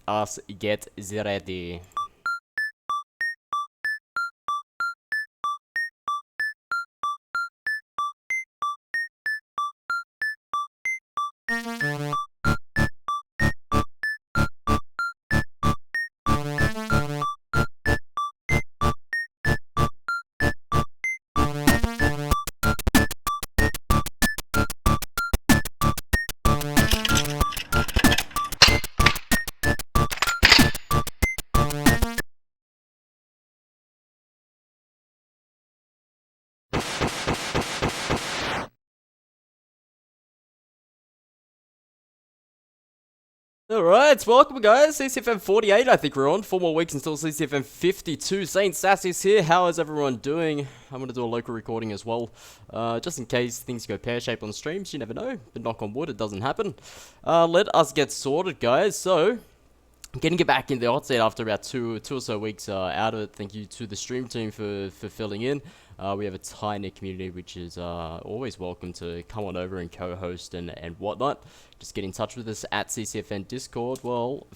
us get ready. Alright, welcome guys, CCFN 48 I think we're on, 4 more weeks until CCFN 52, Saint Sasius here, how is everyone doing? I'm going to do a local recording as well, just in case things go pear-shaped on streams, you never know, but knock on wood, it doesn't happen. Let us get sorted guys, so, getting it back in the hot seat after about two or so weeks out of it, thank you to the stream team for filling in. We have a tight-knit community which is always welcome to come on over and co-host and whatnot. Just get in touch with us at CCFN Discord. Well,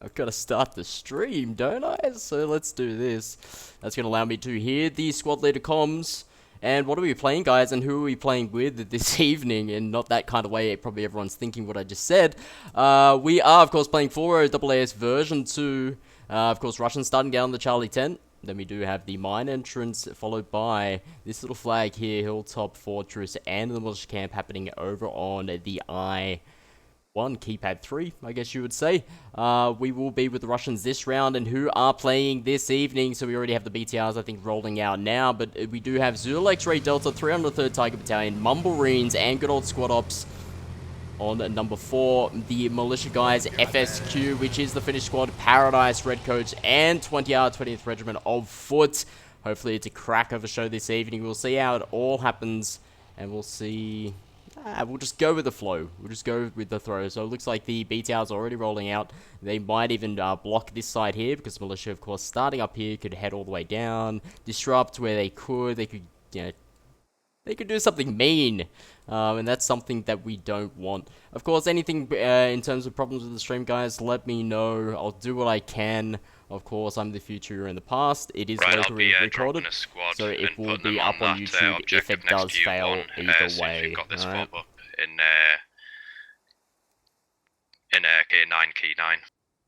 I've got to start the stream, don't I? So let's do this. That's going to allow me to hear the squad leader comms. And what are we playing, guys? And who are we playing with this evening? And not that kind of way, probably everyone's thinking what I just said. We are, of course, playing 4 AAS version 2. Of course, Russians starting down the Charlie 10. Then we do have the mine entrance, followed by this little flag here, Hilltop Fortress, and the militia camp happening over on the I-1, keypad 3, I guess you would say. We will be with the Russians this round, and who are playing this evening, so we already have the BTRs, I think, rolling out now, but we do have Zulu X-Ray Delta, 303rd Tiger Battalion, Mumblemarines, and good old Squad Ops. On number 4, the militia guys, FSQ, which is the Finnish squad, Paradise, Redcoats, and 20R 20th Regiment of Foot. Hopefully it's a crack of a show this evening. We'll see how it all happens, and we'll see... we'll just go with the flow. We'll just go with the throw. So it looks like the BTR's already rolling out. They might even block this side here, because militia, of course, starting up here, could head all the way down, disrupt where they could. They could, you know... They could do something mean, and that's something that we don't want. Of course, anything in terms of problems with the stream, guys, let me know. I'll do what I can. Of course, I'm the future, you're in the past. It is locally recorded, so it will be up on YouTube if it does fail either way. Alright? In K9, Key 9.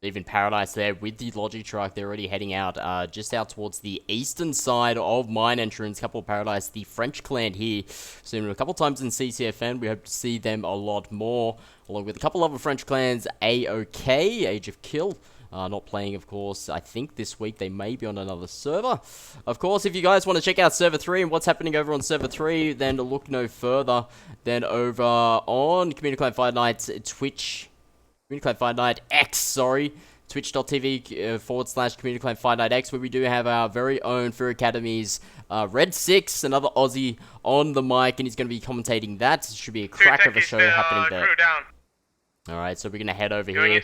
Even Paradise there with the Logi truck. They're already heading out, just out towards the eastern side of mine entrance. Couple of Paradise, the French clan here. Seen them a couple times in CCFN. We hope to see them a lot more, along with a couple other French clans. AOK, Age of Kill. Not playing, of course. I think this week they may be on another server. Of course, if you guys want to check out Server 3 and what's happening over on Server 3, then look no further than over on Community Clan Fight Night's Twitch. Community Clan Fight Night X, sorry. Twitch.tv /Community Clan Fight Night X, where we do have our very own Fear Academy's Red 6, another Aussie on the mic, and he's going to be commentating that. It should be a crack of a show happening there. Alright, so we're going to head over here.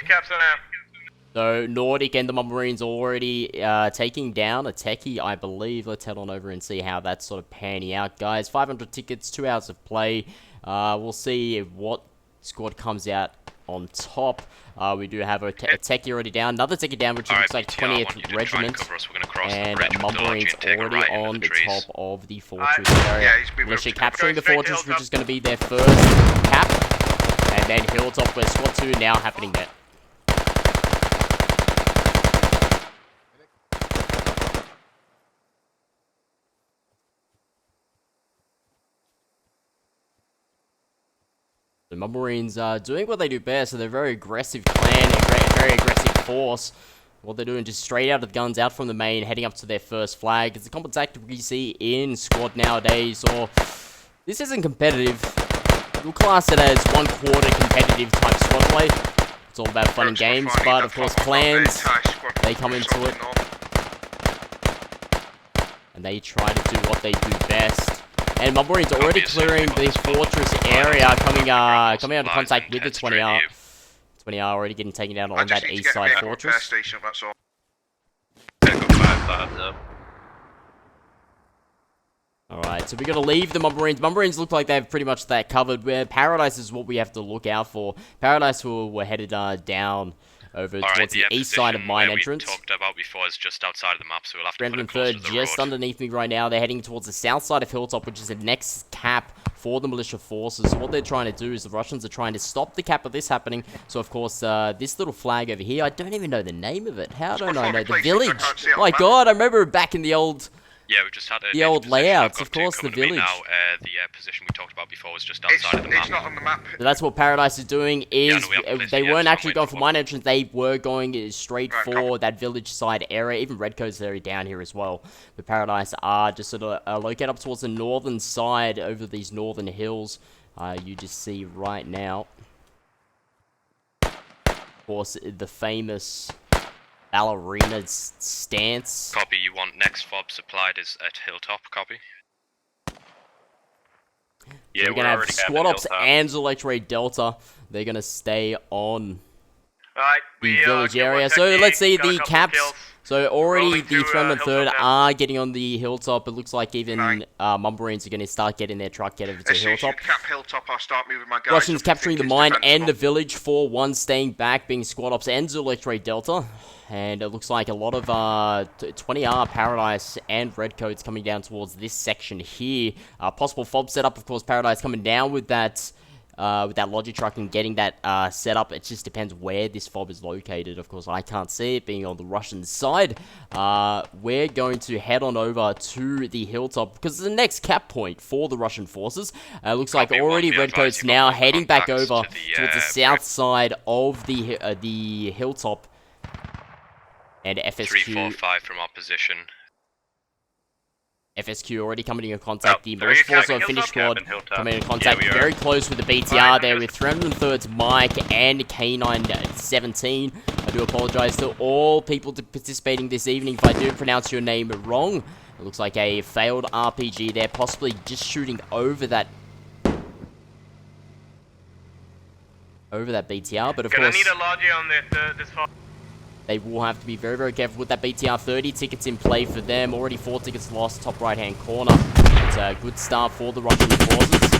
So, Nordic and the Marines already taking down a techie, I believe. Let's head on over and see how that's sort of panning out, guys. 500 tickets, 2 hours of play. We'll see what squad comes out on top. We do have a techie already down, another techie down, which looks like 20th Regiment, and Mumblemarines already on the top of the fortress area. Militia capturing the fortress, which is going to be their first cap, and then Hilltop where Squad 2 now happening there. The Mumblemarines are doing what they do best, so they're a very aggressive clan and very aggressive force. What they're doing, just straight out of the guns, out from the main, heading up to their first flag. It's a common tactic we see in squad nowadays, or this isn't competitive. We'll class it as 1/4 competitive type squad play. It's all about fun and games, but of course clans, they come into it. And they try to do what they do best. And Mumblemarines already clearing the fortress area, coming out of contact with the 20R. 20R already getting taken down on that east side fortress. Alright, so we're going to leave the Mumblemarines. Mumblemarines look like they have pretty much that covered, where Paradise is what we have to look out for. Paradise were headed down over towards the east side of mine entrance. We talked about before is just outside of the map, so we'll have to put it closer to the just road. underneath me right now. They're heading towards the south side of Hilltop, which is the next cap for the militia forces. So what they're trying to do is the Russians are trying to stop the cap of this happening. So of course, this little flag over here, I don't even know the name of it. How don't I know? The village. My God, I remember back in the old... Yeah, we just had the old layouts, of course, the village. Now, the position we talked about before was just outside of the map. It's not on the map. So that's what Paradise is doing, is they weren't actually going for mine entrance, they were going straight for that village side area. Even Redcoat's there down here as well. But Paradise are just sort of located up towards the northern side over these northern hills. You just see right now. Of course, the famous... ballerina's stance. Copy, you want next fob supplied is at Hilltop, copy. Yeah, so we're going to have Squad Ops and Electorate Delta. They're going to stay on the village area. So let's see the caps. So already the 303rd are getting on the hilltop. It looks like even Mumbarines are going to start getting their truck get over to hilltop. I'll start moving my guys. Russians capturing the mine and the village. 4-1 staying back, being Squad Ops and Electorate Delta. And it looks like a lot of 20R Paradise and Redcoats coming down towards this section here. Possible fob setup, of course. Paradise coming down with that logic truck and getting that set up. It just depends where this fob is located. Of course, I can't see it being on the Russian side. We're going to head on over to the hilltop because it's the next cap point for the Russian forces. Looks like already Redcoats now heading back over towards the south side of the hilltop. And FSQ 345 from our position. FSQ already coming in contact. The militia force of Finnish squad coming in contact very close with the BTR there with 303rd Mike and K917. I do apologize to all people participating this evening if I do pronounce your name wrong. It looks like a failed RPG there, possibly just shooting over that BTR, but of course... I need a logi on this far. They will have to be very, very careful with that BTR. 30 tickets in play for them. Already 4 tickets lost, top right-hand corner. It's a good start for the Russian forces.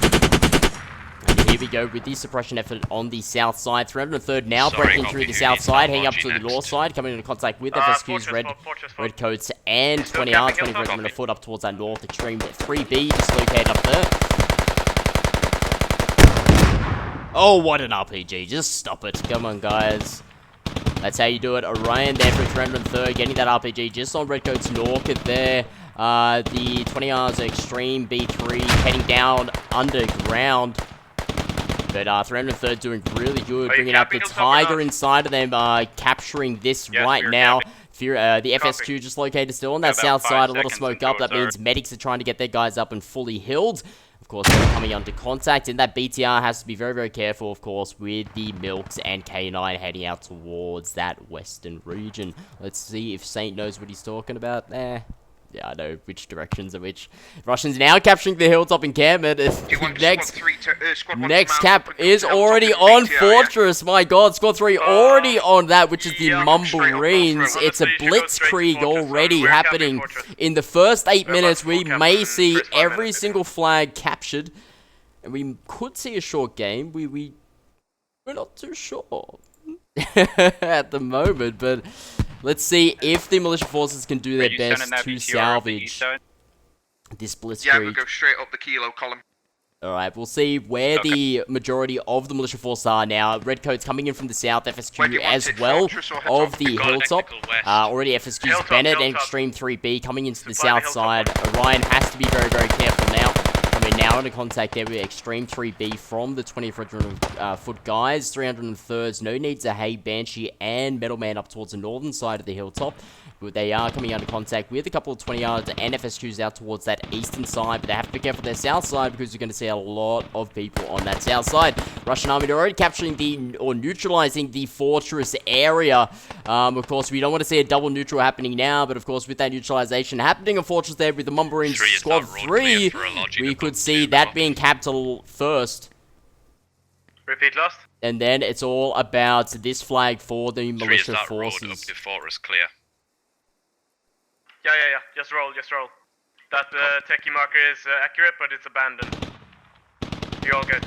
And here we go with the suppression effort on the south side. 303rd now breaking through the south side, heading up to the north side, coming into contact with FSQ's Redcoats and 20R. 20th Regiment of Foot up towards that north extreme. 3B just located up there. Oh, what an RPG. Just stop it. Come on, guys. That's how you do it. Orion there for 303rd, getting that RPG just on Redcoat's North there. The 20R's Extreme B3 heading down underground. But 303rd doing really good, bringing up the Tiger inside of them, capturing this right now. The FSQ just located still on that south side, a lot of smoke up. That means medics are trying to get their guys up and fully healed. Of course, they're coming under contact, and that BTR has to be very, very careful, of course, with the Milks and K9 heading out towards that western region. Let's see if Saint knows what he's talking about there. Yeah, I know which directions are which. Russians now capturing the hilltop encampment. Next cap is already on Fortress. My God, Squad 3 already on that, which is the Mumbarines. It's a blitzkrieg already happening. In the first 8 minutes, we may see every single flag captured. And we could see a short game. We're not too sure at the moment, but... Let's see if the militia forces can do their best to salvage this blitzkrieg. Yeah, we'll go straight up the kilo column. Alright, we'll see where the majority of the militia forces are now. Redcoats coming in from the south, FSQ as well of the hilltop. Already FSQ's Bennett and Extreme 3B coming into the south side. Orion has to be very, very careful now. Coming now into contact there with Extreme 3B from the 20th Regiment Foot guys. 303rds, no needs a Haze, Banshee, and Metalman up towards the northern side of the hilltop. But they are coming under contact with a couple of 20Rs and FSQs out towards that eastern side. But they have to be careful their south side because you're going to see a lot of people on that south side. Russian army already capturing or neutralizing the fortress area. Of course, we don't want to see a double neutral happening now. But of course, with that neutralization happening, a fortress there with the Mumbarines Squad 3, we could see that being capital first. Repeat last. And then it's all about this flag for the militia forces. Road up to fortress clear. Yeah. Just roll. That techie marker is accurate, but it's abandoned. You're all good.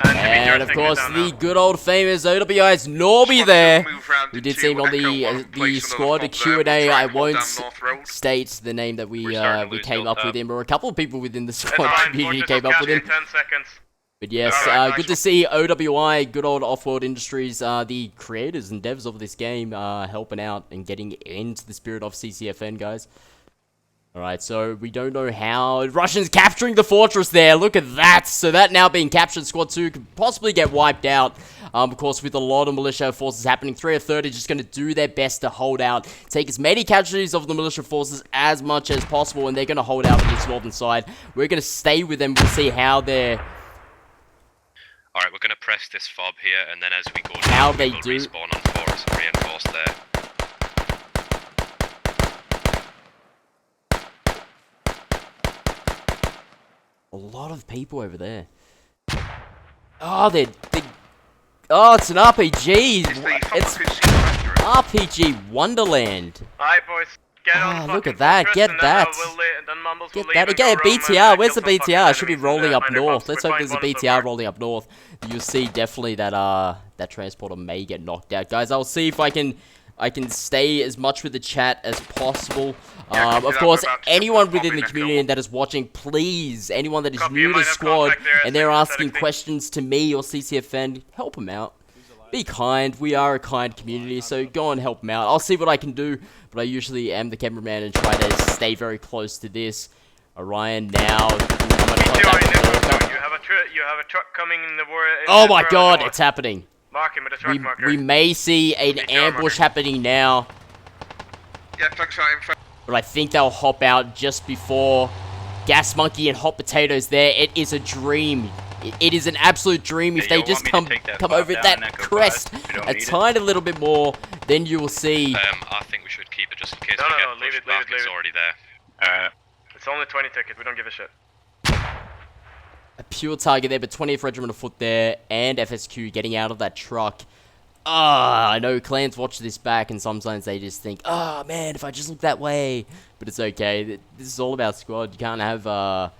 And of course, the good old famous OWI's Norby there. We did see him on the squad Q&A. I won't state the name that we came up with him, or a couple of people within the squad community came up with him. 10 seconds. But yes, good to see OWI, good old Off-World Industries, the creators and devs of this game, helping out and getting into the spirit of CCFN, guys. Alright, so we don't know how. Russians capturing the fortress there. Look at that. So that now being captured, Squad 2 could possibly get wiped out. Of course, with a lot of militia forces happening. 3 of 30 just going to do their best to hold out. Take as many casualties of the militia forces as much as possible. And they're going to hold out on this northern side. We're going to stay with them. We'll see how they're... Alright, we're going to press this fob here, and then as we go down, how they we will do respawn on forest and reinforce there. A lot of people over there. Oh, oh, it's an RPG. It's RPG Wonderland. Alright, boys. Get on. Look at that. Get that. Get that. Again, BTR. Where's the BTR? It should be rolling up north. Let's hope there's a BTR rolling up north. You'll see definitely that that transporter may get knocked out. Guys, I'll see if I can stay as much with the chat as possible. Of course, anyone within the community that is watching, please, anyone that is new to squad and they're asking questions to me or CCFN, help them out. Be kind. We are a kind community, so go and help them out. I'll see what I can do, but I usually am the cameraman and try to stay very close to this. Orion now. You have a truck coming in the war. Oh my god, it's happening. Mark him with a truck marker. We may see an ambush happening now. Yeah, thanks for that info. But I think they'll hop out just before. Gas Monkey and Hot Potatoes there. It is a dream. It is an absolute dream if they just come over that crest a tiny little bit more, then you will see. I think we should keep it just in case we get pushed back. It's already there. It's only 20 tickets. We don't give a shit. A pure target there, but 20th Regiment of Foot there, and FSQ getting out of that truck. I know clans watch this back, and sometimes they just think, oh man, if I just look that way. But it's okay. This is all about squad. You can't have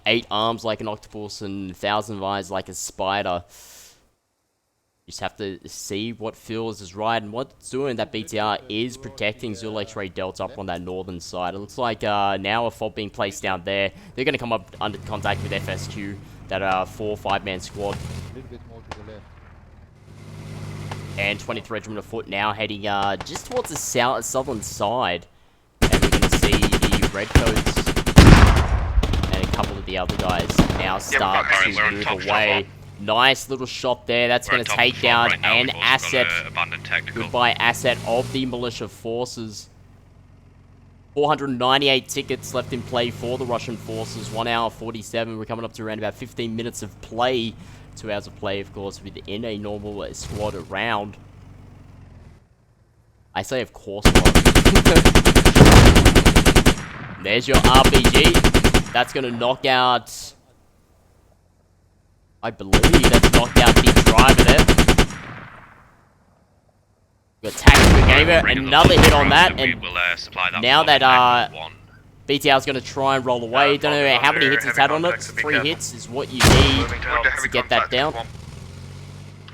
8 arms like an octopus and 1,000 eyes like a spider. You just have to see what feels is right, and what's doing that BTR is protecting Zulu X-Ray Delta up on that northern side. It looks like now a fob being placed down there. They're going to come up under contact with FSQ, that 4-5-man squad. And 20th Regiment of Foot now heading just towards the southern side. And we're going to see the Redcoats and a couple of the other guys now start to move away. Nice little shot there. That's going to take down an asset. Goodbye asset of the militia forces. 498 tickets left in play for the Russian forces. 1 hour 47. We're coming up to around about 15 minutes of play. 2 hours of play, of course, within a normal squad round. I say, of course not. There's your RPG. That's going to knock out... I believe that's knocked out the driver there. Got Tactical Gamer, another hit on that, and now that BTR's going to try and roll away. Don't know how many hits it's had on it. 3 hits is what you need to get that down.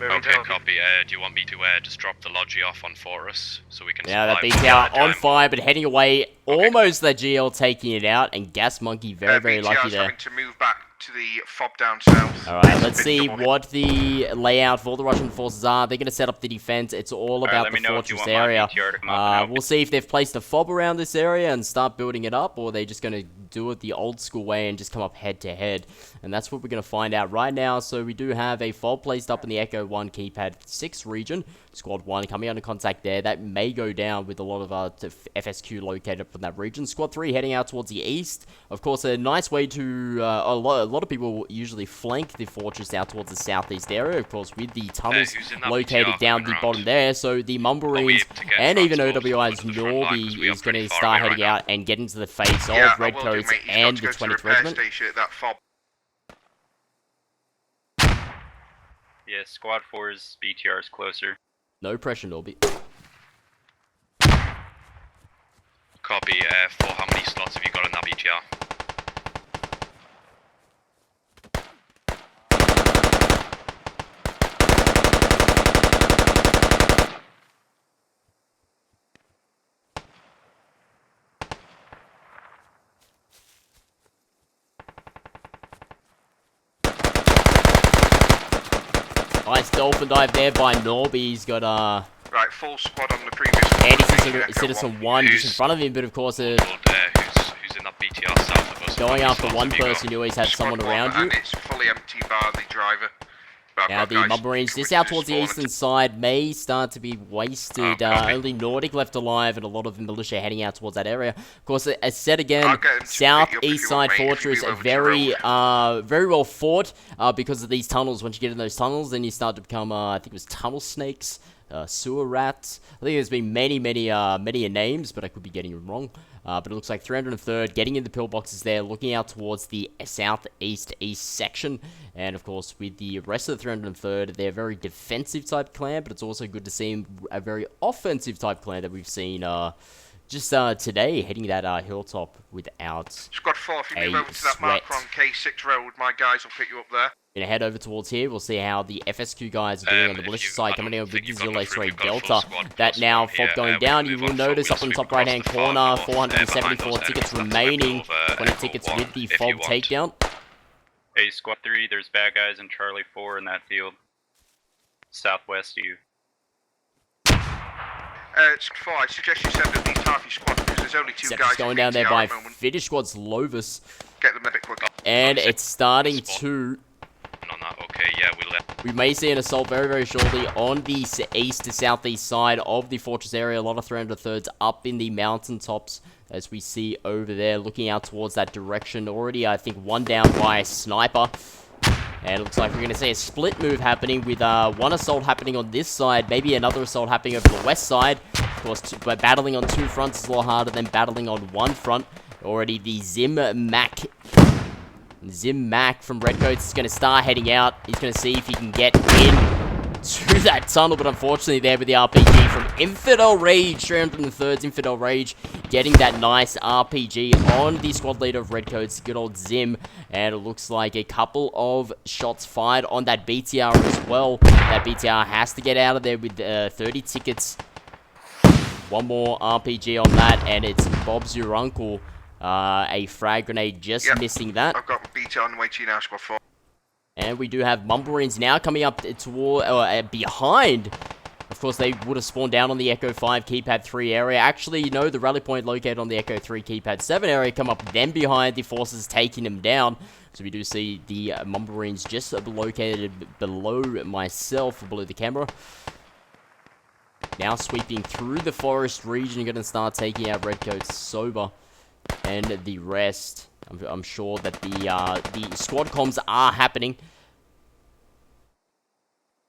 Okay, copy. Do you want me to just drop the Logi off on Forest so we can... Now that BTR on fire, but heading away. Almost the GL taking it out, and Gas Monkey very lucky there. Having to move back to the fob down south. Alright, let's see what the layout for the Russian forces are. They're going to set up the defense. It's all about the fortress area. We'll see if they've placed a fob around this area and start building it up, or they're just going to do it the old school way and just come up head to head. And that's what we're going to find out right now. So we do have a fob placed up in the Echo 1 keypad 6 region. Squad 1 coming under contact there. That may go down with a lot of FSQ located from that region. Squad 3 heading out towards the east. Of course, a nice way to... a lot of people usually flank the fortress out towards the southeast area. Of course, with the tunnels located down the bottom there. So the Mumblings and even OWI's Norby is going to start heading out and get into the face of Redcoats and the 20th Regiment. Yeah, Squad 4's BTR is closer. No pressure, Norby. Copy. For how many slots have you got in that BTR? Nice dolphin dive there by Norby. He's got Right, full squad on the previous Citizen 1 just in front of him, but of course Who's in that BTR south of us? going How many after slots one have you got? person, you always have someone Squad around one, you. and it's fully empty bar the driver. But Now I've the got guys Marines just coming out to towards the spawn eastern and- side may start to be wasted. copy. Only Nordic left alive and a lot of the militia heading out towards that area. Of course, as said again, I'll get him to pick you up if southeast you side want, mate, if you fortress move over to very well fought because of these tunnels. Once you get in those tunnels, then you start to become I think it was tunnel snakes. Sewer rats. I think there's been many names, but I could be getting them wrong. But it looks like 303rd getting in the pillboxes there, looking out towards the southeast east section. And of course, with the rest of the 303rd, they're a very defensive type clan, but it's also good to see a very offensive type clan that we've seen just today, heading that hilltop without Squad 4, if you move over to that sweat. marker on K6 Road, my guys will pick you up there. Gonna head over towards here. We'll see how the FSQ guys are doing on the militia side, coming in with Zero X-Ray Delta. That now fob going down. You will notice up in the top right hand corner, 474 tickets remaining. 20 tickets with the fob takedown. Hey, Squad 3, there's bad guys in Charlie 4 in that field. Southwest of you. It's 4, I suggest you send at least half your squad because there's only 2 Except guys it's going in down there BTR by at the moment. Finnish squad's Lovis. Get them a bit quicker. And it's starting to... On that, okay, yeah, we left. We may see an assault very shortly on the east to southeast side of the fortress area. A lot of 303rds up in the mountaintops, as we see over there, looking out towards that direction. Already, I think, one down by a sniper. And it looks like we're going to see a split move happening with one assault happening on this side, maybe another assault happening over the west side. Of course, but battling on 2 fronts is a lot harder than battling on 1 front. Already the Zim Mac from Redcoats is going to start heading out. He's going to see if he can get in to that tunnel, but unfortunately there with the RPG from Infidel Rage, 303rd Infidel Rage, getting that nice RPG on the squad leader of Redcoats, good old Zim, and it looks like a couple of shots fired on that BTR as well. That BTR has to get out of there with 30 tickets. One more RPG on that, and it's Bob's your uncle. A frag grenade just missing that. I've got BT on the way to you now, Squad 4. And we do have Mumbarines now coming up toward, behind. Of course, they would have spawned down on the Echo 5 keypad 3 area. Actually, you know, the rally point located on the Echo 3 keypad 7 area come up then behind the forces taking them down. So we do see the Mumbarines just located below myself, below the camera. Now sweeping through the forest region, going to start taking out Redcoats sober. And the rest, I'm sure that the squad comms are happening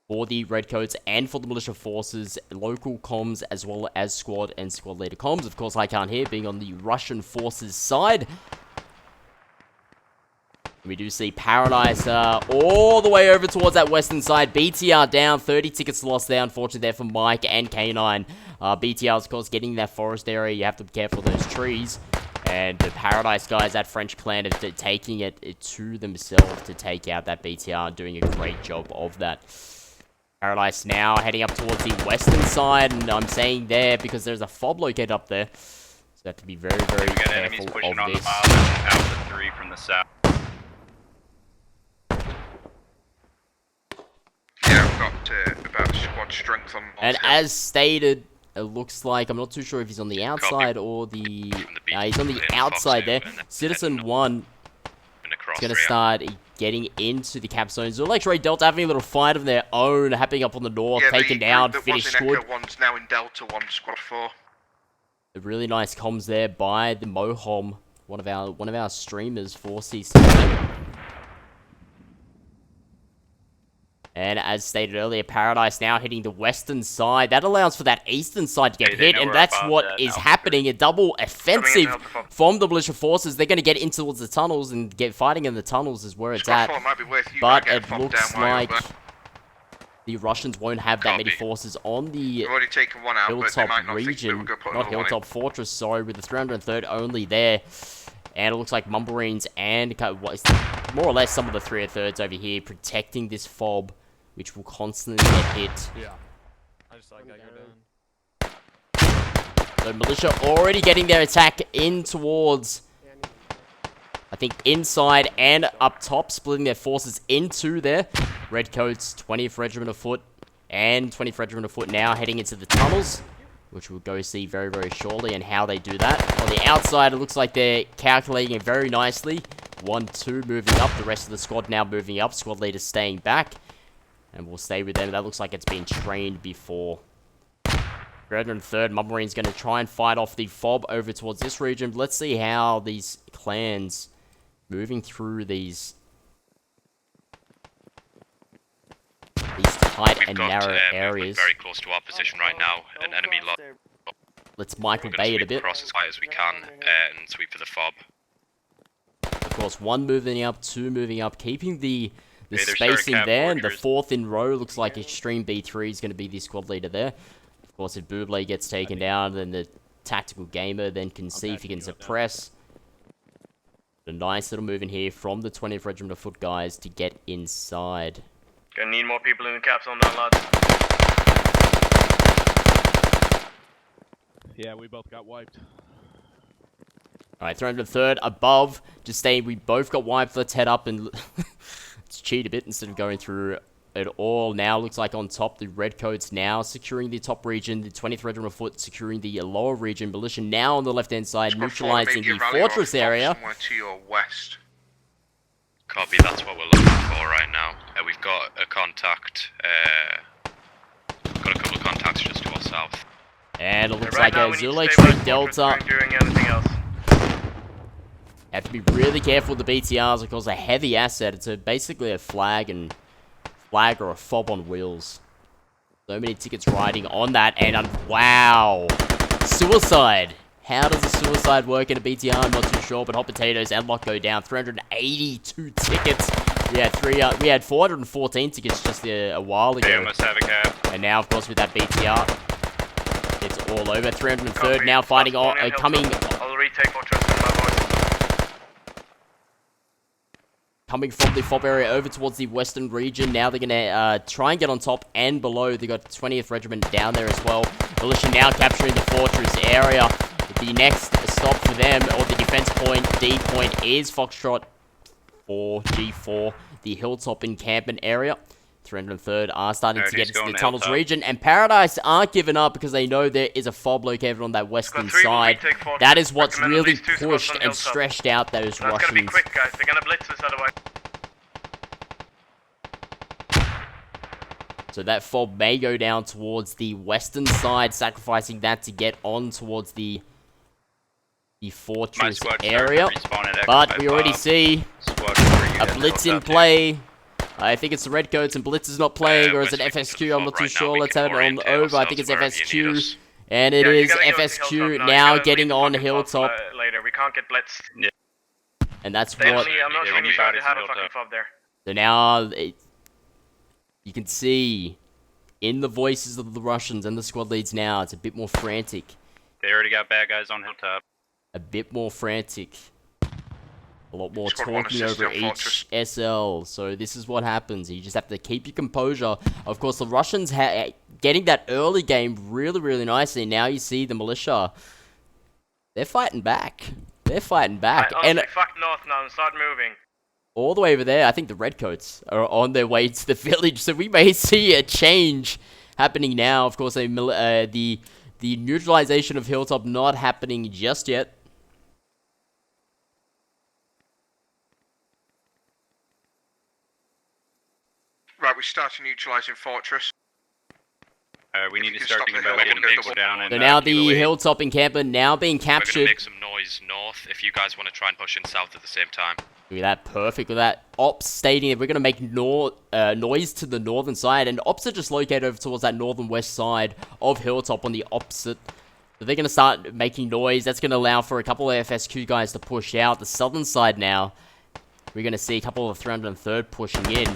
for the Redcoats and for the militia forces, local comms as well as squad and squad leader comms. Of course, I can't hear, being on the Russian forces side. We do see Paradise all the way over towards that western side. BTR down, 30 tickets lost there, unfortunately, there for Mike and K9. BTR, of course, getting that forest area. You have to be careful of those trees. And the Paradise guys, that French clan, are taking it to themselves to take out that BTR, doing a great job of that. Paradise now heading up towards the western side, and I'm saying there because there's a fob located up there. So you have to be very careful of on this. the mile and out the 3 from the south. Yeah, I've got about squad strength on And hill. as stated, it looks like, I'm not too sure if he's on the outside or the... he's on the outside there. Citizen 1 is going to start getting into the cap zone. So X-Ray Delta having a little fight of their own, happening up on the north, taken down, finished squad. One's now in Delta 1, Squad 4. A really nice comms there by the Mohom, one of our streamers for CCFN. And as stated earlier, Paradise now hitting the western side. That allows for that eastern side to get hit, and that's what is happening. A double offensive from the militia forces. They're going to get in towards the tunnels, and get fighting in the tunnels is where it's Squad at. 4 might be worth you But might get it fobbed looks down while you're like up there. the Russians won't have that many forces on the You've already taken one out, but they Hilltop might not think that region, we're going to put not another one in. Hilltop Fortress, sorry, with the 303rd only there. And it looks like Mumbarines and more or less some of the 303rds over here protecting this fob, which will constantly get hit. Yeah. I just like that go down. So militia already getting their attack in towards, I think, inside and up top, splitting their forces into there. Redcoats, 20th Regiment of Foot, and 20th Regiment of Foot now heading into the tunnels, which we'll go see very, very shortly, and how they do that. On the outside, it looks like they're calculating it very nicely. 1, 2 moving up, the rest of the squad now moving up, squad leaders staying back, and we'll stay with them. That looks like it's been trained before. 303rd Mob Marine's going to try and fight off the fob over towards this region. Let's see how these clans moving through these tight and narrow areas. Very close to our position right now. An enemy lot. Let's Michael Bay it a bit. Across as high as we can and sweep for the fob. Of course, 1 moving up, 2 moving up, keeping the Hey, spacing Cap there. And the Warriors. 4th in row looks like Extreme B3 is going to be the squad leader there. Of course, if Buble gets taken down, then the Tactical Gamer then can see if he can suppress. A nice little move in here from the 20th Regiment of Foot guys to get inside. Gonna need more people in the cap zone now, lads. Yeah, we both got wiped. Alright, 303rd above. Just saying we both got wiped. Let's head up and let's cheat a bit instead of going through it all. Now looks like on top, the Redcoats now securing the top region. The 20th Regiment of Foot securing the lower region. Militia now on the left-hand side, neutralizing the fortress area. Somewhere to your west. Copy, that's what we're looking for right now. We've got a contact, got a couple of contacts just to our south. And it looks Right like now a we need to Zulu stay 3 west Delta. fortress, we're doing anything else. Have to be really careful with the BTRs because a heavy asset. It's basically a flag or a fob on wheels. So many tickets riding on that, and wow, suicide. How does a suicide work in a BTR? I'm not too sure, but Hot Potatoes and Lock go down. 382 tickets. We had 414 tickets just a while ago. They almost have a cap. And now, of course, with that BTR, it's all over. 303rd Copy. now fighting Last on, one in coming. Hilltop. I'll retake fortress in my voice. Coming from the FOB area over towards the western region. Now they're going to try and get on top and below. They got 20th Regiment down there as well. Militia now capturing the fortress area. The next stop for them, or the defense point, D point, is Foxtrot 4, G4, the hilltop encampment area. 303rd are starting to get into the tunnels region, and Paradise aren't giving up because they know there is a FOB located on that western side. That is what's really pushed and stretched out those That's gonna be Russians. quick, guys. They're gonna blitz us otherwise. So that FOB may go down towards the western side, sacrificing that to get on towards the fortress area. But we already see a blitz in play. I think it's the Redcoats and Blitz is not playing, or is it FSQ? I'm not too sure. Let's have it on over. I think it's FSQ. And it is FSQ now getting on Hilltop. Later, we can't get blitzed. Yeah. And that's They what... only, I'm not really sure they have a fucking fob there. So now, you can see in the voices of the Russians and the squad leads now, it's a bit more frantic. They already got bad guys on Hilltop. A bit more frantic. A lot more Squad one talking assist over on each Fortress. SL. So this is what happens. You just have to keep your composure. Of course, the Russians getting that early game really, really nicely. Now you see the militia. They're fighting back. They're fighting back. Right, honestly, fuck north now and start moving. All the way over there, I think the Redcoats are on their way to the village. So we may see a change happening now. Of course, the neutralization of Hilltop not happening just yet. Right, we started neutralising Fortress. We If need you to can start stop thinking the about hill, getting we'll people go down. And, So now keep the away. Hilltop encampment now being We're going to captured. make some noise north if you guys want to try and push in south at the same time. Look at that, perfect. With that, Ops stating that we're going to make noise to the northern side, and Ops are just located over towards that northern west side of Hilltop on the opposite. So they're going to start making noise. That's going to allow for a couple of FSQ guys to push out. The southern side now, we're going to see a couple of 303rd pushing in.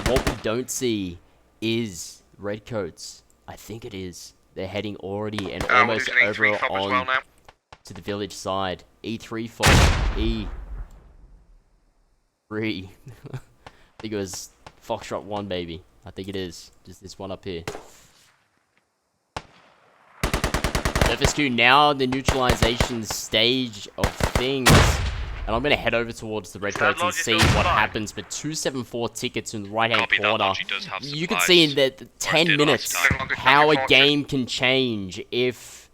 What we don't see is Redcoats. I think it is. They're heading already and We're almost losing over E3 fob as well on now. to the village side. E3 fob. E3. I think it was Foxtrot 1, baby. I think it is. Just this one up here. FSQ now in the neutralization stage of things. And I'm going to head over towards the Redcoats and Lodge is see still what fine. happens. But 274 tickets in the right-hand Copy that, corner. Lodge, he does have You can supplies. see in the Or 10 did last minutes time. how a game can change if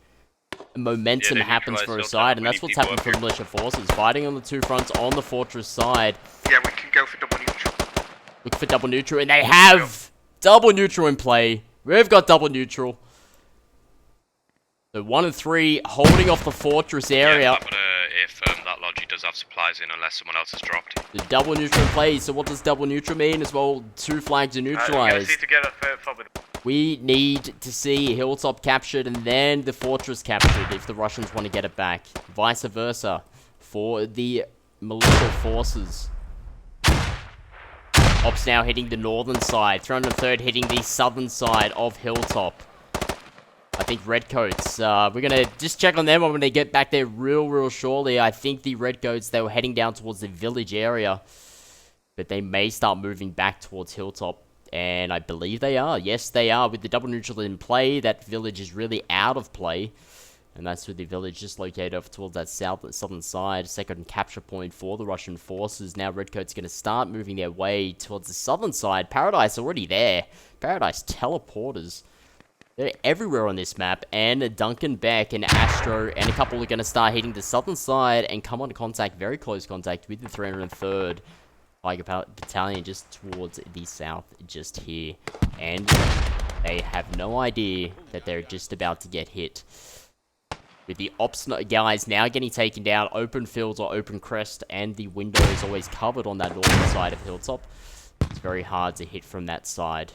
momentum Yeah, they happens for a neutralized side. And Hilltop. that's We what's need happened for people militia forces. Fighting on the two fronts on the fortress side. Yeah, we can go for double neutral. Look for double neutral. And they have double neutral in play. We've got double neutral. So 1 and 3 holding off the fortress area. Yeah, but if that Lodge does have supplies in, unless someone else has dropped. The double neutral in play. So what does double neutral mean as well? 2 flags are I'm gonna neutralized. see together for with. We need to see Hilltop captured and then the fortress captured if the Russians want to get it back. Vice versa for the militia forces. Ops now hitting the northern side. 303rd hitting the southern side of Hilltop. I think Redcoats, we're going to just check on them. I'm going to get back there real shortly. I think the Redcoats, they were heading down towards the village area. But they may start moving back towards Hilltop. And I believe they are. Yes, they are. With the double neutral in play, that village is really out of play. And that's with the village just located off towards that southern side. Second capture point for the Russian forces. Now Redcoats going to start moving their way towards the southern side. Paradise already there. Paradise teleporters. They're everywhere on this map. And Duncan, Beck, and Astro, and a couple are going to start hitting the southern side and come on contact, very close contact with the 303rd. Tiger Battalion just towards the south, just here. And they have no idea that they're just about to get hit. With the ops guys now getting taken down, open fields or open crest, and the window is always covered on that northern side of Hilltop. It's very hard to hit from that side.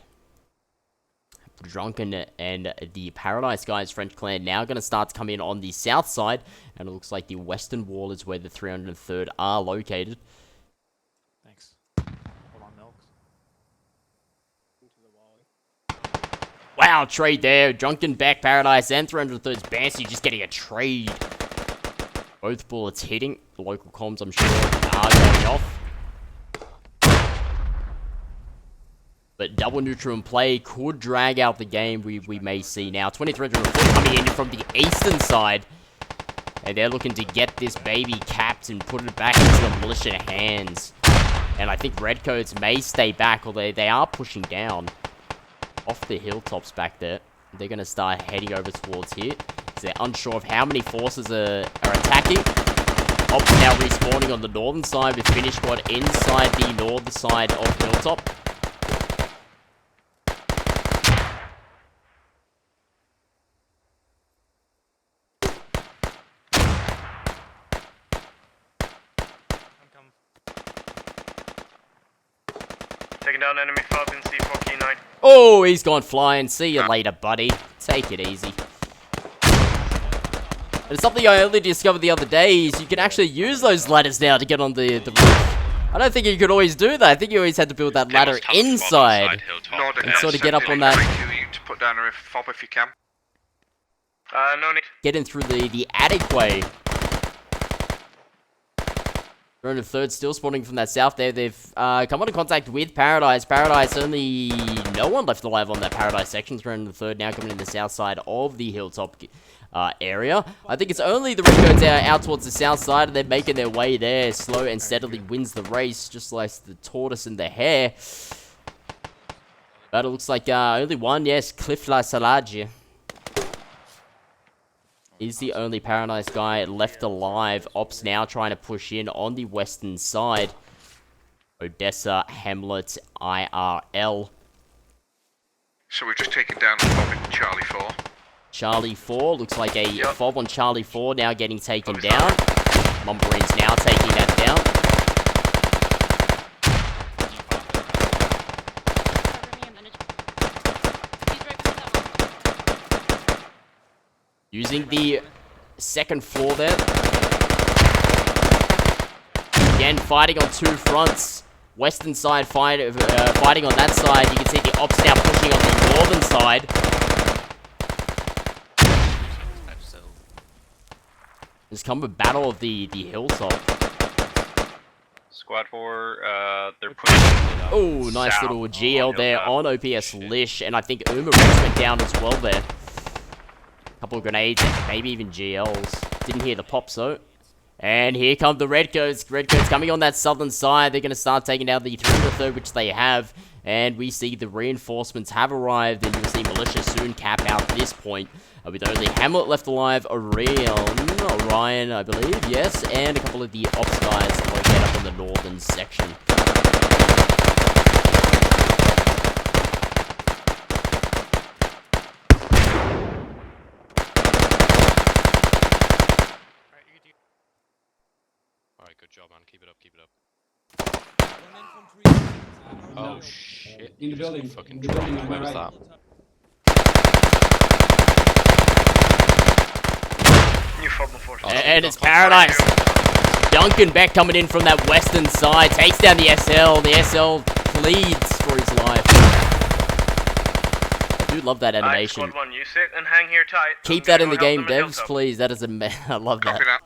Drunken and the Paradise guys, French clan, now going to start to come in on the south side. And it looks like the western wall is where the 303rd are located. Thanks. Hold on, Milks. Wow, trade there. Drunken, Beck, Paradise, and 303rd's Banshee just getting a trade. Both bullets hitting. The local comms, I'm sure, are going off. But double neutral in play could drag out the game, we may see now. 2300 coming in from the eastern side. And they're looking to get this baby capped and put it back into the militia hands. And I think Redcoats may stay back, although they are pushing down off the hilltops back there. They're going to start heading over towards here. They're unsure of how many forces are attacking. Ops now respawning on the northern side with Finnish squad inside the northern side of Hilltop. Taking down enemy fob in C4 key 9. Oh, he's gone flying. See you later, buddy. Take it easy. And it's something I only discovered the other day is you can actually use those ladders now to get on the roof. I don't think you could always do that. I think you always had to build that ladder inside. Nordic And sort of get up on that. To put down a fob if you can. No need. Get in through the attic way. 303rd still spawning from that south there. They've come into contact with Paradise. Paradise, only no one left alive on that Paradise section. 303rd now coming in the south side of the hilltop area. I think it's only the Redcoats out towards the south side, and they're making their way there. Slow and steadily wins the race, just like the tortoise and the hare. But it looks like only one, yes, Cliff La Salage is the only Paradise guy left alive. Ops now trying to push in on the western side. Odessa, Hamlet, IRL. So we've just taken down the fob in Charlie 4. Charlie 4, looks like a fob on Charlie 4 now getting taken Obviously. down. Mumbrines now taking that down. Using the second floor there. Again, fighting on two fronts. Western side fighting on that side. You can see the ops now pushing on the northern side. There's come a battle of the hilltop. Squad 4, they're pushing. Oh, nice south little GL there hilltop. on OPS Lish. And I think Uma Rex went down as well there. Couple of grenades, maybe even GLs. Didn't hear the pops though. And here come the Redcoats. Redcoats coming on that southern side. They're going to start taking down the 3 and the 3rd, which they have. And we see the reinforcements have arrived. And you'll see Militia soon cap out this point. With only Hamlet left alive, Orion, I believe, yes. And a couple of the ops guys located up on the northern section. Alright, good job, man. Keep it up, keep it up. Oh, shit. In the building. Fucking In the building on my Where was right. that? New fob before. And it's Paradise. Duncan Beck coming in from that western side. Takes down the SL. The SL pleads for his life. I do love that animation. Squad 1, you sit and hang here tight. Keep that in the game, devs, please. That is I love that. Copy that.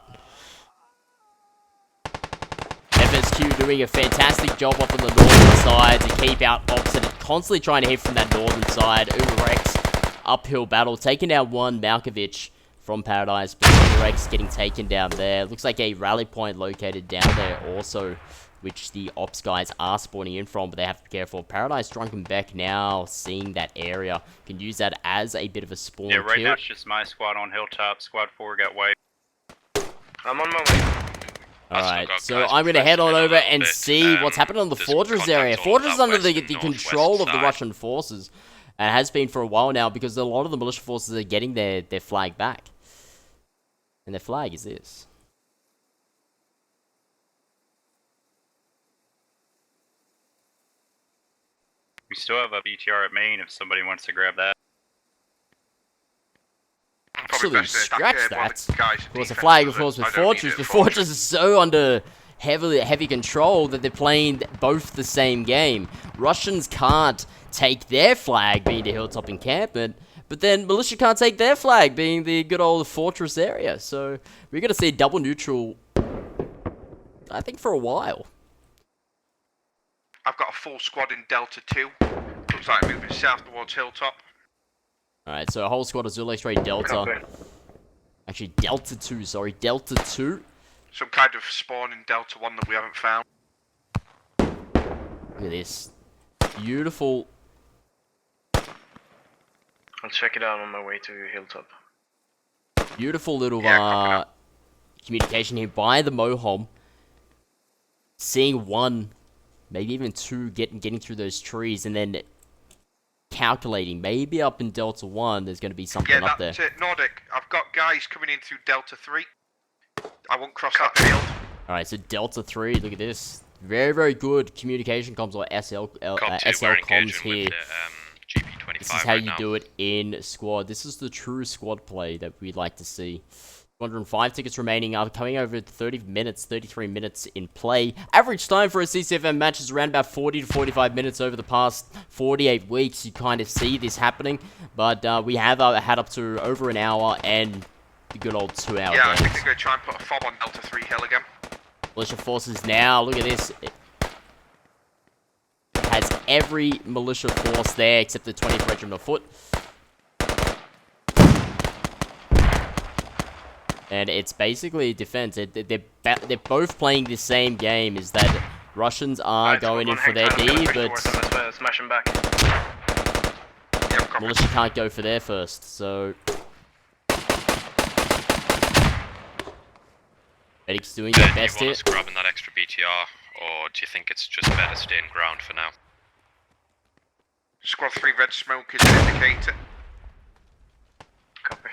FSQ doing a fantastic job up on the northern side to keep out ops and constantly trying to hit from that northern side. Uberex, uphill battle, taking down one Malkovich from Paradise, but Uberex getting taken down there. Looks like a rally point located down there also, which the ops guys are spawning in from, but they have to be careful. Paradise Drunken Beck now seeing that area, can use that as a bit of a spawn Yeah, right kill. now it's just my squad on Hilltop. Squad 4 got wiped. I'm on my way. Alright, got so guys I'm going to head on pressing over in a little and bit. see what's happening on the There's fortress area. contacts all Fortress is that under west the and northwest control of the side. Russian forces, and has been for a while now because a lot of the militia forces are getting their flag back. And their flag is this. We still have a BTR at main if somebody wants to grab that. Actually, best to scratch attack, one that. of the guys Of course, the defense flag, with of course, it. with I don't need Fortress. it, But Fortress is so under heavy control that they're playing both the same game. Russians can't take their flag, being the hilltop encampment, but then Militia can't take their flag, being the good old Fortress area. So we're going to see double neutral, I think, for a while. I've got a full squad in Delta 2. Looks like moving south towards Hilltop. Alright, so a whole squad of Zulu X-Ray Delta. Copy. Actually, Delta 2, sorry. Delta 2. Some kind of spawn in Delta 1 that we haven't found. Look at this. Beautiful. I'll check it out on my way to Hilltop. Beautiful little Yeah, copy communication here by the Mohom. Seeing one, maybe even two, getting through those trees, and then calculating. Maybe up in Delta 1, there's going to be something Yeah, up there. that's it. Nordic, I've got guys coming in through Delta 3. I won't cross that field. Alright, so Delta 3, look at this. Very, very good communication comms, or SL We're comms engaging here. with the GP25 This is how right you now. do it in squad. This is the true squad play that we'd like to see. 205 tickets remaining, coming over 30 minutes, 33 minutes in play. Average time for a CCFN match is around about 40 to 45 minutes over the past 48 weeks. You kind of see this happening, but we have had up to over an hour and the good old 2-hour Yeah, I think games. they're going to try and put a fob on Delta 3 Hill again. Militia forces now, look at this. It has every militia force there except the 20th Regiment of Foot. And it's basically defense. They're both playing the same game, is that Russians are going in for their D, but Smash them back. Yep, copy. militia can't go for their first, so... Medic's doing their Do you best want here. us grabbing that extra BTR, or do you think it's just better staying ground for now? Squad 3 red smoke is an indicator. Copy.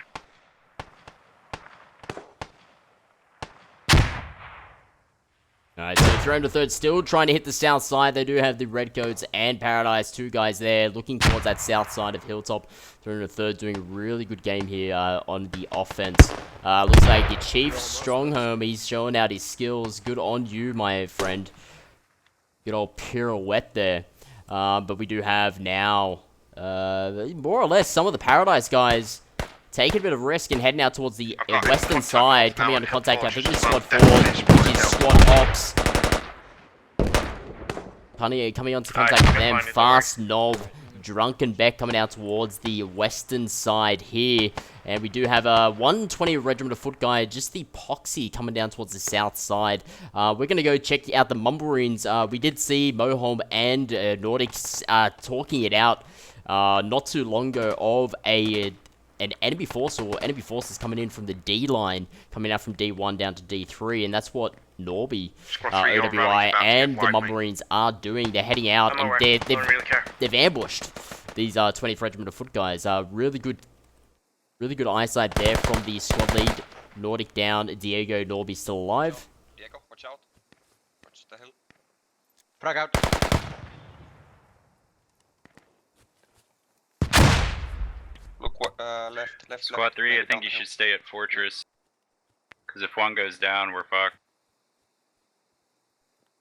Alright, so 303rd still trying to hit the south side. They do have the Redcoats and Paradise, two guys there, looking towards that south side of Hilltop. 303rd doing a really good game here on the offense. Looks like your Chief Stronghome, he's showing out his skills. Good on you, my friend. Good old pirouette there. But we do have now, more or less, some of the Paradise guys taking a bit of risk and heading out towards the western side, coming under contact. I think it's Squad 4, which is Squad Ops. Coming onto contact with them. Fast Knob Drunken Beck coming out towards the western side here. And we do have a 120 Regiment of Foot guy, just the Poxy coming down towards the south side. We're going to go check out the Mumblewings. We did see Mohom and Nordics talking it out not too long ago of an enemy force, or enemy forces coming in from the D line, coming out from D1 down to D3, and that's what Norby, OWI, and the Mumblewings are doing. They're heading out, and they've ambushed these 20th Regiment of Foot guys. Really good eyesight there from the squad lead. Nordic down, Diego, Norby still alive. Diego, watch out. Watch the hill. Frag out. Look, left. Squad 3, I maybe think you downhill. should stay at Fortress. Because if one goes down, we're fucked.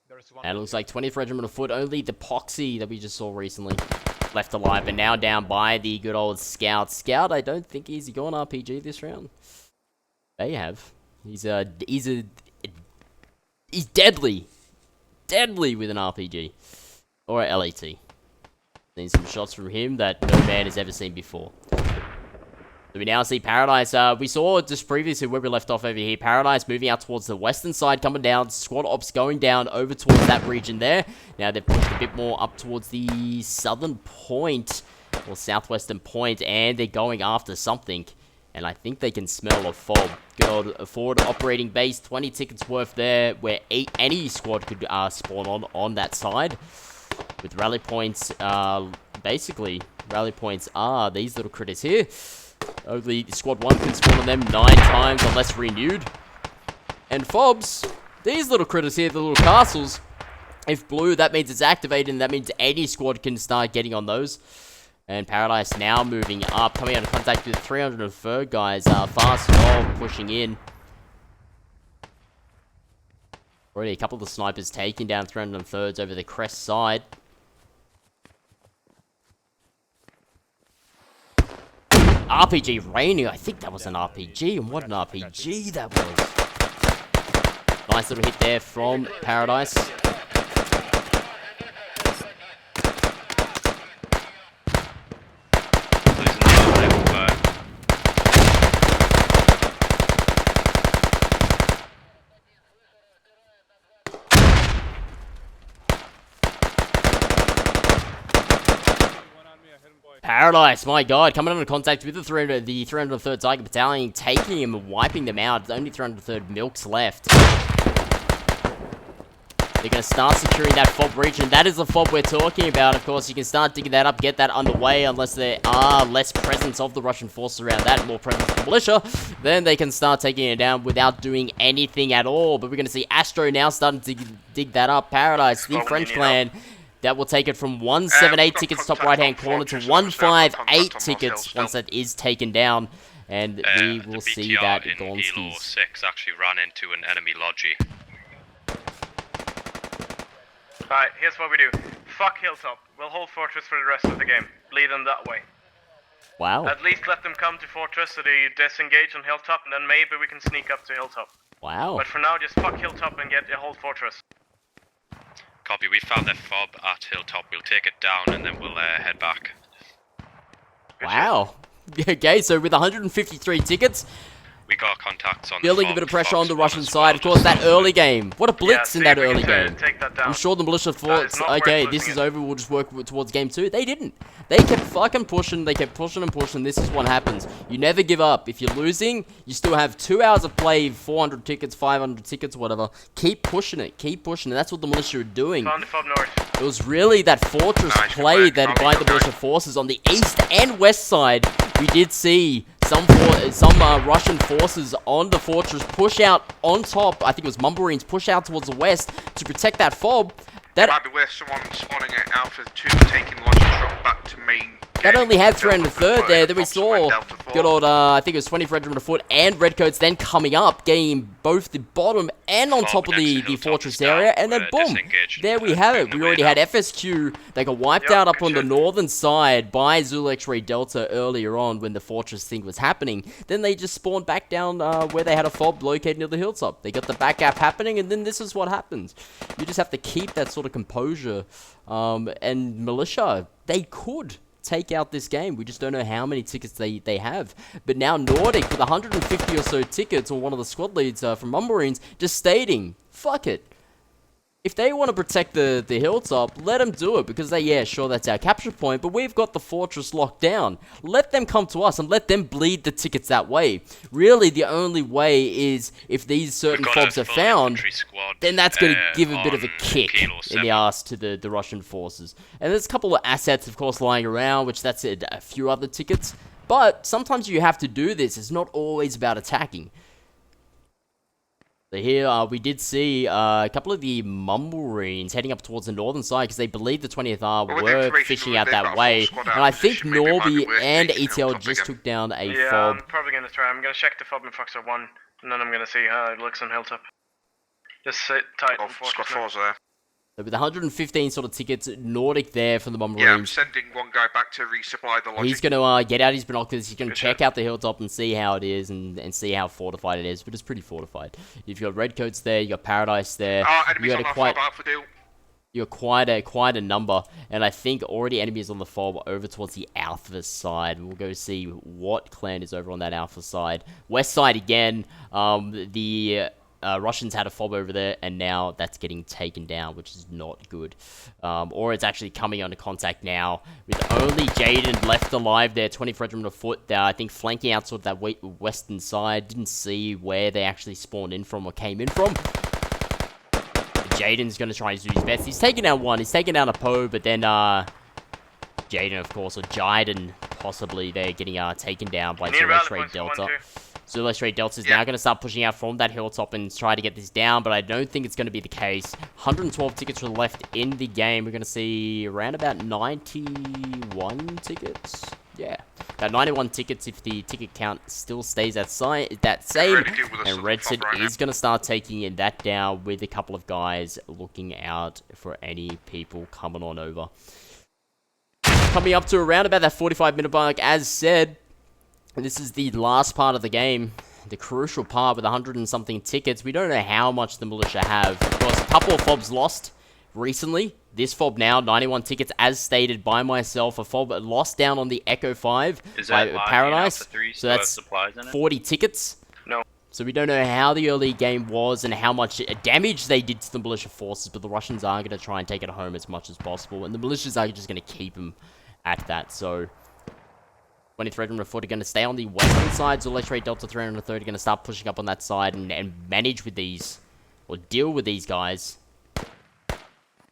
There's one. And it looks like 20th Regiment of Foot, only the Poxy that we just saw recently left alive, but now down by the good old Scout. Scout, I don't think he's gone RPG this round. They have. He's deadly. Deadly with an RPG. Or a LAT. Seen some shots from him that no man has ever seen before. So we now see Paradise. We saw just previously where we left off over here. Paradise moving out towards the western side, coming down. Squad Ops going down over towards that region there. Now they've pushed a bit more up towards the southern point, or southwestern point, and they're going after something. And I think they can smell a fob. Good old forward operating base, 20 tickets worth there, where any squad could spawn on that side. With rally points, basically, rally points are these little critters here. Only squad 1 can spawn on them 9 times unless renewed. And fobs, these little critters here, the little castles, if blue, that means it's activated, and that means any squad can start getting on those. And Paradise now moving up, coming out of contact with 303rd guys. Fast Fob pushing in. Already a couple of the snipers taking down 303rds over the crest side. RPG raining. I think that was an RPG, and what an RPG that was. Nice little hit there from Paradise. Losing the level 5. Paradise, my god, coming under contact with the 303rd Tiger Battalion, taking him and wiping them out. Only 303rd Milks left. They're going to start securing that fob region. That is the fob we're talking about. Of course, you can start digging that up, get that underway, unless there are less presence of the Russian forces around that, more presence of the militia. Then they can start taking it down without doing anything at all. But we're going to see Astro now starting to dig that up. Paradise, the French clan. That will take it from 178 tickets top right-hand corner to 158 tickets once that is taken down. And we will see that Elo 6 actually ran into an enemy lodgy. Alright, here's what we do. Fuck Hilltop. We'll hold Fortress for the rest of the game. Lead them that way. Wow. At least let them come to Fortress so they disengage on Hilltop, and then maybe we can sneak up to Hilltop. Wow. But for now, just fuck Hilltop and get a whole Fortress. Copy, we found their fob at Hilltop. We'll take it down and then we'll head back. Wow. Okay, so with 153 tickets, We got contacts on building the a bit of fob pressure on the as Russian well, side. Of course, that early game. What a blitz Yeah, in that see if we early can game. take that down. I'm sure the militia thought, not worth okay, losing this is it. over, we'll just work towards game 2. They didn't. They kept fucking pushing, they kept pushing and pushing. This is what happens. You never give up. If you're losing, you still have 2 hours of play, 400 tickets, 500 tickets, whatever. Keep pushing it, keep pushing it. That's what the militia are doing. Found the fob north. It was really that fortress Nice play work. that Nice by the work. militia forces on the east and west side. We did see some Russian forces on the fortress push out on top. I think it was Mumblewings push out towards the west to protect that fob. That Might be worth someone spawning at Alpha 2, taking logic shot back to main. That only had Delta 303rd 4, there. Then we Fox went saw Delta 4. good old, I think it was 20th Regiment of Foot and Redcoats then coming up, getting both the bottom and on Fob top of next to the Hilltop fortress is down. area. And then We're boom, disengaged there and we have it. making We the already way had down. FSQ. They got wiped Yep, out up good on the shit. northern side by Zulu X-Ray Delta earlier on when the fortress thing was happening. Then they just spawned back down where they had a fob located near the hilltop. They got the back gap happening, and then this is what happens. You just have to keep that sort of composure. And militia, they could take out this game. We just don't know how many tickets they have. But now Nordic, with 150 or so tickets, or one of the squad leads from Marines, just stating, fuck it. If they want to protect the hilltop, let them do it, because yeah, sure, that's our capture point, but we've got the fortress locked down. Let them come to us and let them bleed the tickets that way. Really, the only way is if these certain fobs are found, then that's going to give a bit of a kick in the ass to the Russian forces. And there's a couple of assets, of course, lying around, which that's it, a few other tickets. But sometimes you have to do this. It's not always about attacking. So here, we did see a couple of the Marines heading up towards the northern side because they believe the 20th R were fishing out that way. And I think Norby and ETL just took down a fob. I'm probably going to try. I'm going to check the fob in Foxer 1, and then I'm going to see how it looks on Hilltop. Just sit tight. Squad 4's there. So with 115 sort of tickets, Nordic there from the Marines. Yeah, I'm sending one guy back to resupply the logic. He's going to get out his binoculars, he's going to check out the hilltop and see how it is and see how fortified it is, but it's pretty fortified. You've got Redcoats there, you got Paradise there. Enemies on our fob out for deal. You're quite a number, and I think already enemies on the fob over towards the Alpha side. We'll go see what clan is over on that Alpha side. West side again, the Russians had a fob over there, and now that's getting taken down, which is not good. Or it's actually coming under contact now, with only Jaden left alive there, 20th Regiment of Foot there, I think flanking out sort of that western side. Didn't see where they actually spawned in from or came in from. Jaden's going to try and do his best. He's taken down one, he's taken down a Poe, but then Jaden, of course, or Jaden, possibly, they're getting taken down by Zero Straight Delta. Zulu Straight Delta is now going to start pushing out from that hilltop and try to get this down, but I don't think it's going to be the case. 112 tickets are left in the game. We're going to see around about 91 tickets. Yeah, about 91 tickets if the ticket count still stays that same. And Redsid is going to start taking that down with a couple of guys looking out for any people coming on over. Coming up to around about that 45-minute mark, as said. This is the last part of the game, the crucial part with 100 and something tickets. We don't know how much the militia have. Of course, a couple of fobs lost recently. This fob now, 91 tickets, as stated by myself. A fob lost down on the Echo 5 by Paradise. So that's 40 tickets. No. So we don't know how the early game was and how much damage they did to the militia forces, but the Russians are going to try and take it home as much as possible. And the militias are just going to keep them at that, so 20th Regiment of Foot are going to stay on the western side, so Let's Rate Delta 330 are going to start pushing up on that side and manage with these, or deal with these guys.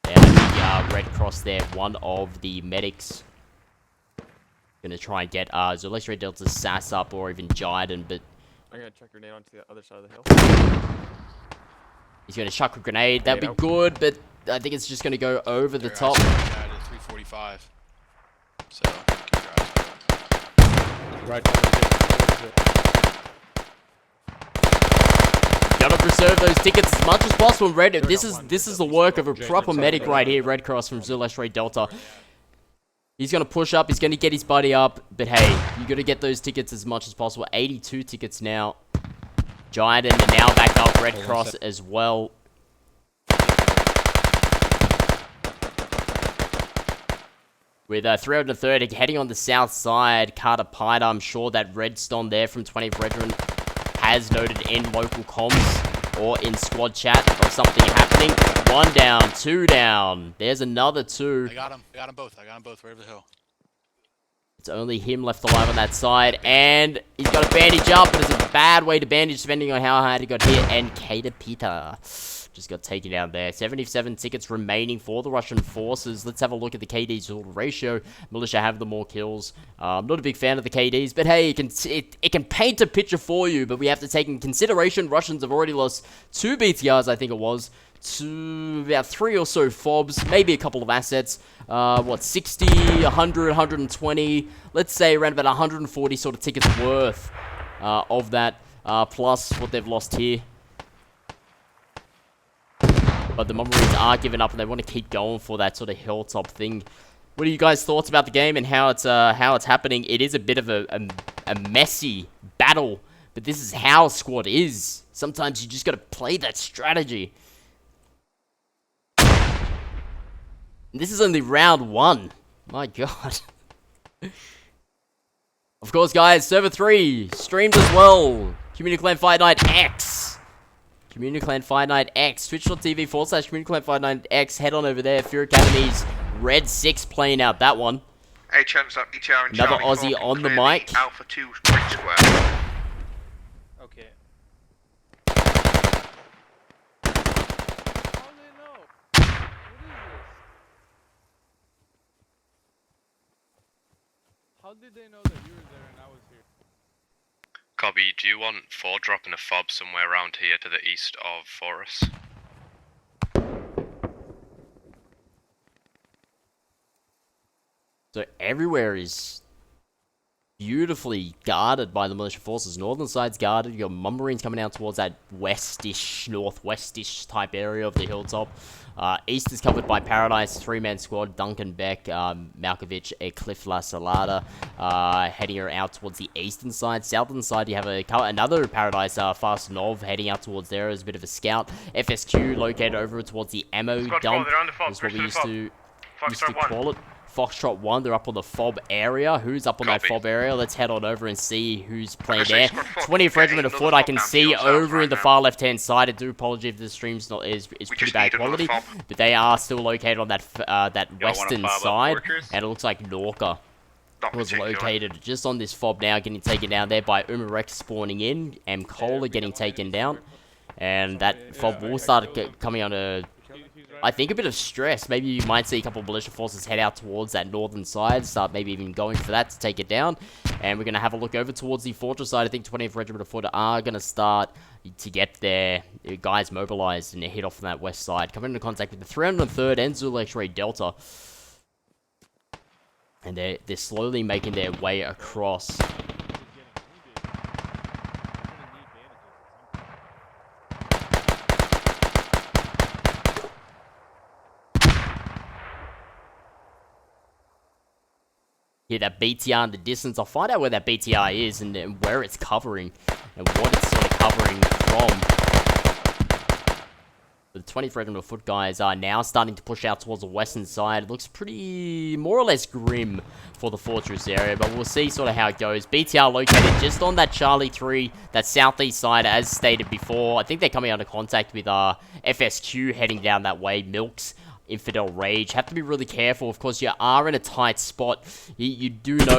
Yeah, the Red Cross there, one of the medics. Going to try and get Zulestre Delta's Sass up, or even Jiden, but I'm going to chuck a grenade onto the other side of the hill. He's going to chuck a grenade. That'd be good, but I think it's just going to go over the top. At 345. So, Right. Gotta preserve those tickets as much as possible. Red, this is the work of a proper medic right here. Red Cross from Zulestre Delta. He's gonna push up. He's gonna get his buddy up. But hey, you gotta get those tickets as much as possible. 82 tickets now. Giant and now back up. Red Cross as well. With 330 heading on the south side, Carter Piter, I'm sure that Redstone there from 20th Regiment has noted in local comms or in squad chat or something happening. One down, two down. There's another two. I got him. I got them both. I got them both right over the hill. It's only him left alive on that side, and he's got a bandage up, but it's a bad way to bandage depending on how hard he got hit, and Carter Piter just got taken down there. 77 tickets remaining for the Russian forces. Let's have a look at the KD's ratio. Militia have the more kills. I'm not a big fan of the KDs, but hey, it can paint a picture for you, but we have to take in consideration Russians have already lost 2 BTRs, I think it was, to about 3 or so fobs, maybe a couple of assets. 60, 100, 120, let's say around about 140 sort of tickets worth of that, plus what they've lost here. But the Marines are giving up and they want to keep going for that sort of hilltop thing. What are you guys' thoughts about the game and how it's happening? It is a bit of a messy battle, but this is how squad is. Sometimes you just got to play that strategy. And this is only round 1. My God. Of course, guys, server 3 streamed as well. Community Clan Fight Night X. Community Clan Fight Night X. Twitch.tv/Community Clan Fight Night X. Head on over there. Fear Academy's Red 6 playing out that one. Hey, chance up, ETR and Another Charlie Aussie 4 can on the clear mic. Alpha 2 Spring Square. Okay. How do they know? What is this? How did they know that you were there and I was here? Copy, do you want 4 dropping a fob somewhere around here to the east of Forest? So everywhere is beautifully guarded by the militia forces. Northern side's guarded. You got Mummarines coming out towards that westish, northwestish type area of the hilltop. East is covered by Paradise, 3-man squad, Duncan Beck, Malkovich, Cliff La Salada, heading out towards the eastern side. Southern side, you have another Paradise, Fast Nov, heading out towards there as a bit of a scout. FSQ located over towards the ammo Squad 4, dump. they're on the fob. That's what we Push used to to Foxtrot 1. call it. Foxtrot 1, they're up on the fob area. Who's up on that Copy. fob area? Let's head on over and see who's playing I say there. squad 4, 20th Regiment of another Foot, I fob can down to see yourself over right in the now. far left-hand side. I do apologize if the stream's not is We pretty just bad need another quality, fob. but they are still located on that that Y'all wanna western fob up side, Fortress? and it looks like Norca Not was particularly. located just on this fob now, getting taken down there by Umarek spawning in, and Kohler getting taken down, and that fob will start coming under, I think, a bit of stress. Maybe you might see a couple of militia forces head out towards that northern side, start maybe even going for that to take it down. And we're going to have a look over towards the fortress side. I think 20th Regiment of Foot are going to start to get their guys mobilized and hit off on that west side. Coming into contact with the 303rd and Zulu X-Ray Delta. And they're slowly making their way across. Hear that BTR in the distance. I'll find out where that BTR is and where it's covering and what it's sort of covering from. The 20th Regiment of Foot guys are now starting to push out towards the western side. It looks pretty, more or less grim for the fortress area, but we'll see sort of how it goes. BTR located just on that Charlie 3, that southeast side, as stated before. I think they're coming under contact with FSQ heading down that way. Milks, Infidel Rage. Have to be really careful. Of course, you are in a tight spot. You do know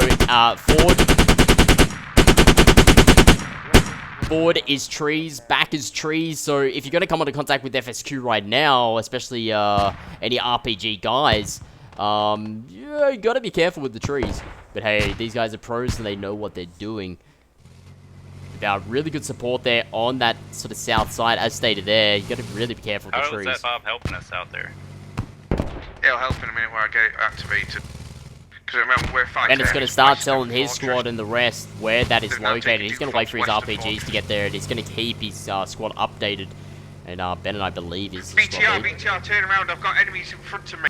forward is trees, back is trees, so if you're going to come into contact with FSQ right now, especially any RPG guys, yeah, you got to be careful with the trees. But hey, these guys are pros and they know what they're doing. Got really good support there on that sort of south side, as stated there. You got to really be careful with the How is trees. that Bob helping us out there? It'll help in a minute where I get it activated. Because remember, we're fighting. And it's going to start telling his squad and the rest where that is located. He's going to wait for his RPGs to get there, and he's going to keep his squad updated. And Ben, I believe, is the squad lead. BTR, turn around. I've got enemies in front of me.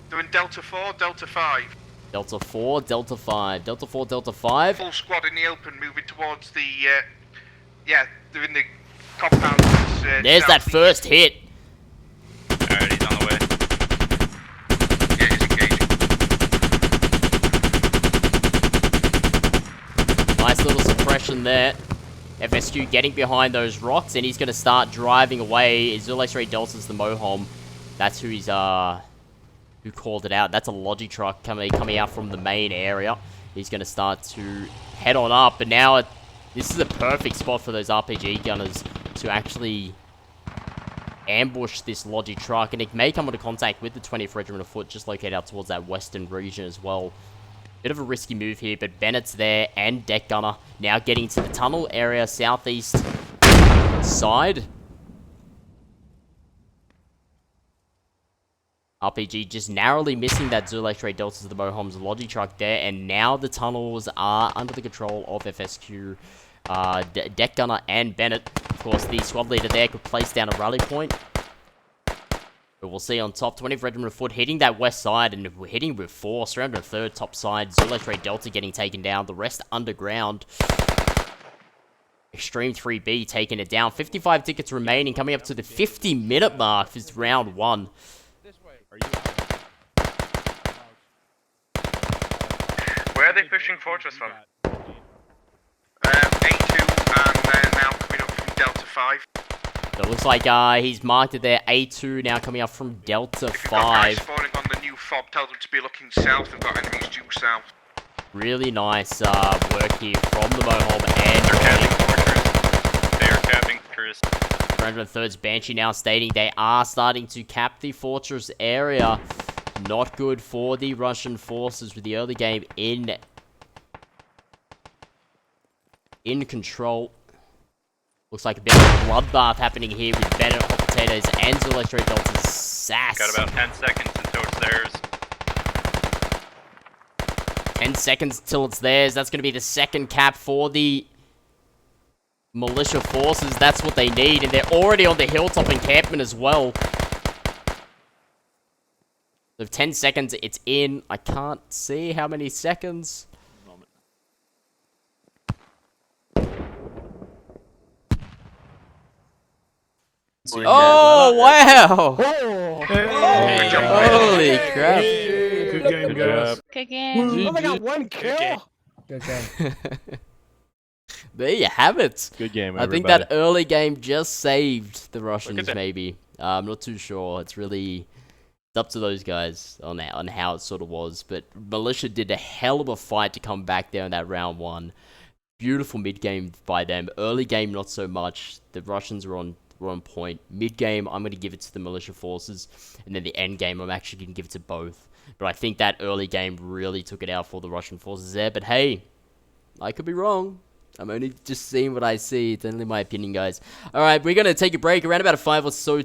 They're in Delta 4, Delta 5. Delta 4, Delta 5. Delta 4, Delta 5. Full squad in the open, moving towards the, yeah, they're in the compound. There's that first hit. Alright, he's on the way. Yeah, he's engaging. Nice little suppression there. FSQ getting behind those rocks, and he's going to start driving away. Zulu X-Ray Delta's the Mohom. That's who he's, who called it out. That's a Logi truck coming out from the main area. He's going to start to head on up, but now this is a perfect spot for those RPG gunners to actually ambush this Logi truck, and it may come into contact with the 20th Regiment of Foot, just located out towards that western region as well. Bit of a risky move here, but Bennett's there, and Deck Gunner now getting to the tunnel area, southeast side. RPG just narrowly missing that Zulu X-Ray Delta to the Mohom's Logi truck there, and now the tunnels are under the control of FSQ. Deck Gunner and Bennett. Of course, the squad leader there could place down a rally point. But we'll see on top, 20th Regiment of Foot hitting that west side, and we're hitting with force. 303rd top side, Zulu X-Ray Delta getting taken down, the rest underground. Extreme 3B taking it down. 55 tickets remaining, coming up to the 50-minute mark for round 1. This way. Are you? Where they pushing fortress from? A2 and they're now coming up from Delta 5. So it looks like he's marked it there. A2 now coming up from Delta If you've got guys 5. spawning on the new fob, tell them to be looking south. We've got enemies due south. Really nice work here from the Mohom and They're capping fortress. They are capping fortress. 303rd's Banshee now stating they are starting to cap the fortress area. Not good for the Russian forces with the early game in control. Looks like a bit of a bloodbath happening here with Bennett, Hot Potatoes, and Electro Delta's Sass. Got about 10 seconds until it's theirs. 10 seconds till it's theirs. That's going to be the second cap for the militia forces. That's what they need, and they're already on the hilltop encampment as well. So 10 seconds, it's in. I can't see how many seconds. Oh, wow! Holy crap. Good game, guys. Good game. Oh my god, 1 kill! Good game. There you have it. Good game, I think that early game just saved the Russians, maybe. I'm not too sure. It's really up to those guys on how it sort of was. But Militia did a hell of a fight to come back there in that round 1. Beautiful mid-game by them. Early game, not so much. The Russians were on point. Mid-game, I'm going to give it to the Militia forces. And then the end game, I'm actually going to give it to both. But I think that early game really took it out for the Russian forces there. But hey, I could be wrong. I'm only just seeing what I see. It's only my opinion, guys. Alright, we're going to take a break. Around about a 5 or so